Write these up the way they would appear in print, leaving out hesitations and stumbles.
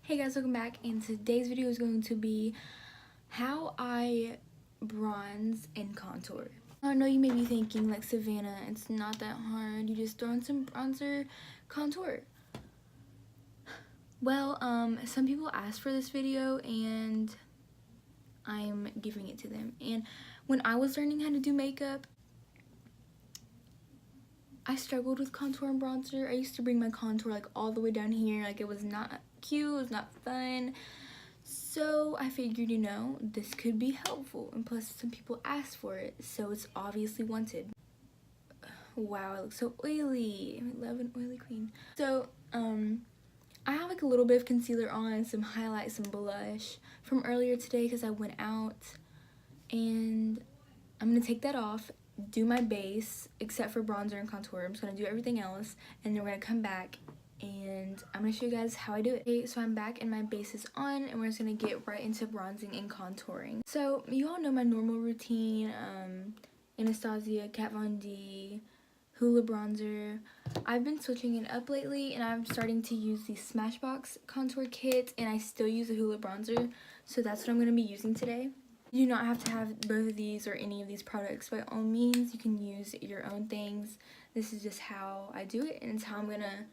Hey guys, welcome back, and today's video is going to be how I bronze and contour. I know you may be thinking, like, Savannah, it's not that hard, you just throw in some bronzer, contour. Well, some people asked for this video and I'm giving it to them. And when I was learning how to do makeup, I struggled with contour and bronzer. I used to bring my contour like all the way down here, like it was not cute, it was not fun. So I figured, this could be helpful, and plus some people asked for it, so it's obviously wanted. Wow, I look so oily. I love an oily queen. So I have like a little bit of concealer on, some highlight, some blush from earlier today because I went out, and I'm gonna take that off, do my base except for bronzer and contour. I'm just gonna do everything else, and then we're gonna come back and I'm gonna show you guys how I do it. Okay, so I'm back and my base is on, and we're just gonna get right into bronzing and contouring. So you all know my normal routine: Anastasia, Kat Von D, Hoola bronzer. I've been switching it up lately, and I'm starting to use the Smashbox contour kit, and I still use the Hoola bronzer, so that's what I'm gonna be using today. You do not have to have both of these or any of these products by all means. You can use your own things. This is just how I do it, and it's how I'm gonna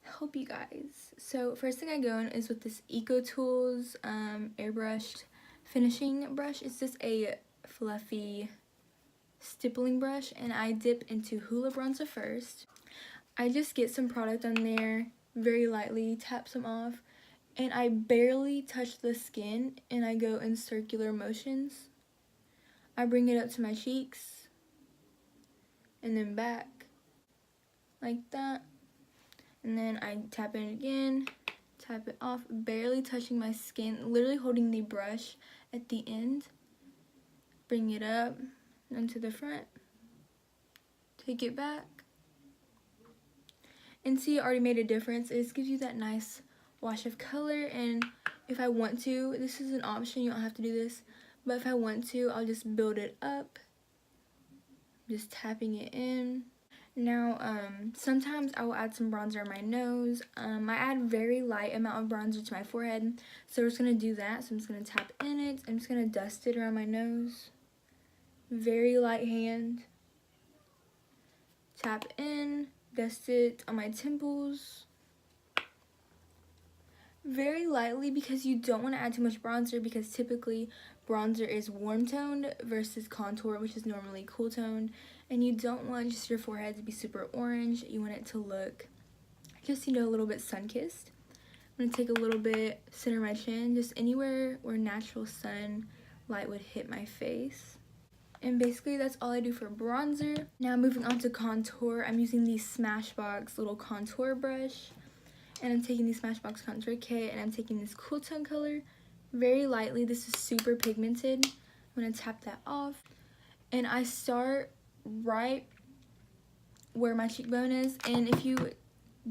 help you guys. So first thing I go in is with this Eco Tools airbrushed finishing brush. It's just a fluffy stippling brush, and I dip into Hoola bronzer first. I just get some product on there, very lightly, tap some off, and I barely touch the skin, and I go in circular motions. I bring it up to my cheeks and then back like that. And then I tap in again, tap it off, barely touching my skin, literally holding the brush at the end. Bring it up and to the front, take it back, and see, it already made a difference. It just gives you that nice wash of color. And if I want to, this is an option, you don't have to do this, but if I want to, I'll just build it up, just tapping it in. Now, sometimes I will add some bronzer on my nose. I add very light amount of bronzer to my forehead, so we're just going to do that. So I'm just going to tap in it. I'm just going to dust it around my nose. Very light hand. Tap in, dust it on my temples. Very lightly, because you don't want to add too much bronzer, because typically bronzer is warm toned versus contour, which is normally cool toned, and you don't want just your forehead to be super orange. You want it to look just, a little bit sun-kissed. I'm going to take a little bit, center my chin, just anywhere where natural sunlight would hit my face. And basically that's all I do for bronzer. Now moving on to contour, I'm using the Smashbox little contour brush. And I'm taking the Smashbox contour kit, and I'm taking this cool tone color very lightly. This is super pigmented. I'm going to tap that off. And I start right where my cheekbone is. And if you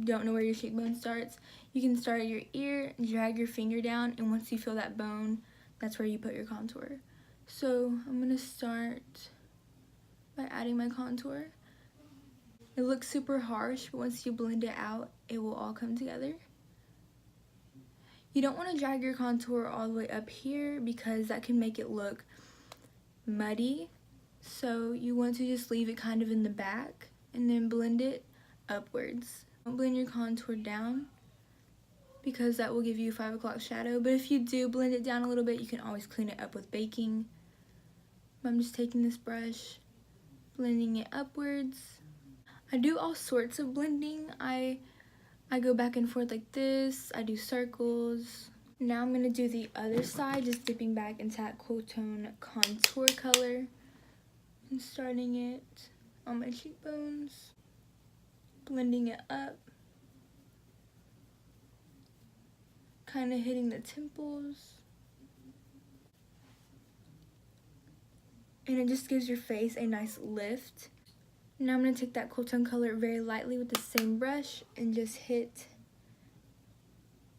don't know where your cheekbone starts, you can start at your ear, drag your finger down, and once you feel that bone, that's where you put your contour. So I'm going to start by adding my contour. It looks super harsh, but once you blend it out, it will all come together. You don't want to drag your contour all the way up here, because that can make it look muddy. So you want to just leave it kind of in the back and then blend it upwards. Don't blend your contour down, because that will give you a 5 o'clock shadow. But if you do blend it down a little bit, you can always clean it up with baking. I'm just taking this brush, blending it upwards. I do all sorts of blending. I go back and forth like this. I do circles. Now I'm going to do the other side, just dipping back into that cool tone contour color and starting it on my cheekbones, blending it up, kind of hitting the temples. And it just gives your face a nice lift. Now I'm going to take that cool tone color very lightly with the same brush and just hit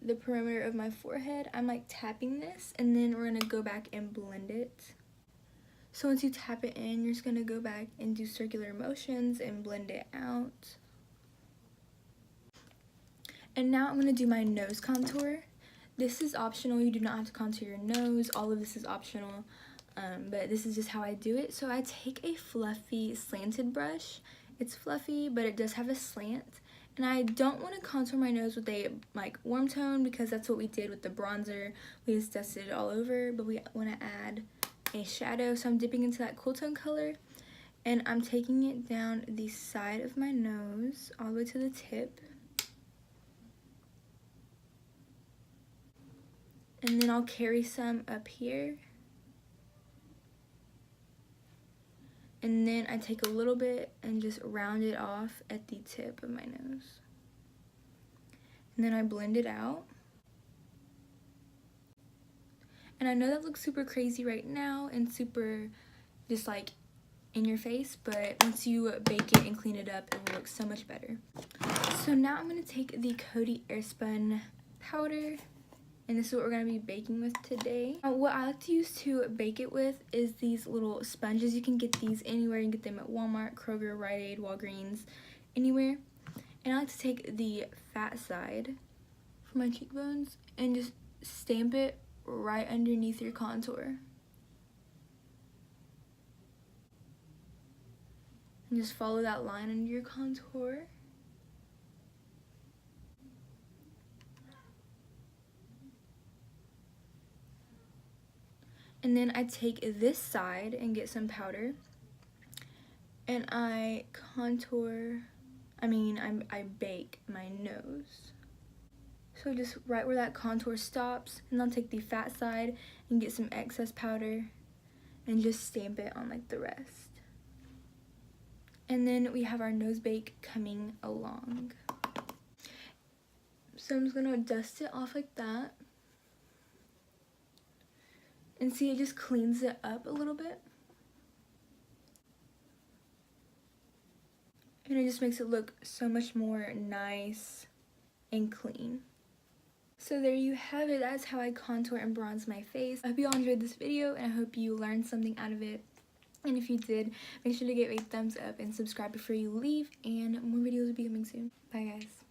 the perimeter of my forehead. I'm like tapping this, and then we're going to go back and blend it. So once you tap it in, you're just going to go back and do circular motions and blend it out. And now I'm going to do my nose contour. This is optional. You do not have to contour your nose. All of this is optional, but this is just how I do it. So I take a fluffy slanted brush. It's fluffy, but it does have a slant. And I don't want to contour my nose with a like warm tone because that's what we did with the bronzer. We just dusted it all over, but we want to add a shadow. So I'm dipping into that cool tone color, and I'm taking it down the side of my nose all the way to the tip. And then I'll carry some up here. And then I take a little bit and just round it off at the tip of my nose. And then I blend it out. And I know that looks super crazy right now and super just like in your face, but once you bake it and clean it up, it will look so much better. So now I'm going to take the Coty Airspun powder. And this is what we're going to be baking with today. What I like to use to bake it with is these little sponges. You can get these anywhere. You can get them at Walmart, Kroger, Rite Aid, Walgreens, anywhere. And I like to take the fat side for my cheekbones and just stamp it right underneath your contour. And just follow that line under your contour. And then I take this side and get some powder, and I bake my nose. So just right where that contour stops, and I'll take the fat side and get some excess powder and just stamp it on like the rest. And then we have our nose bake coming along. So I'm just gonna dust it off like that. And see, it just cleans it up a little bit. And it just makes it look so much more nice and clean. So there you have it. That's how I contour and bronze my face. I hope you all enjoyed this video, and I hope you learned something out of it. And if you did, make sure to give a thumbs up and subscribe before you leave, and more videos will be coming soon. Bye guys.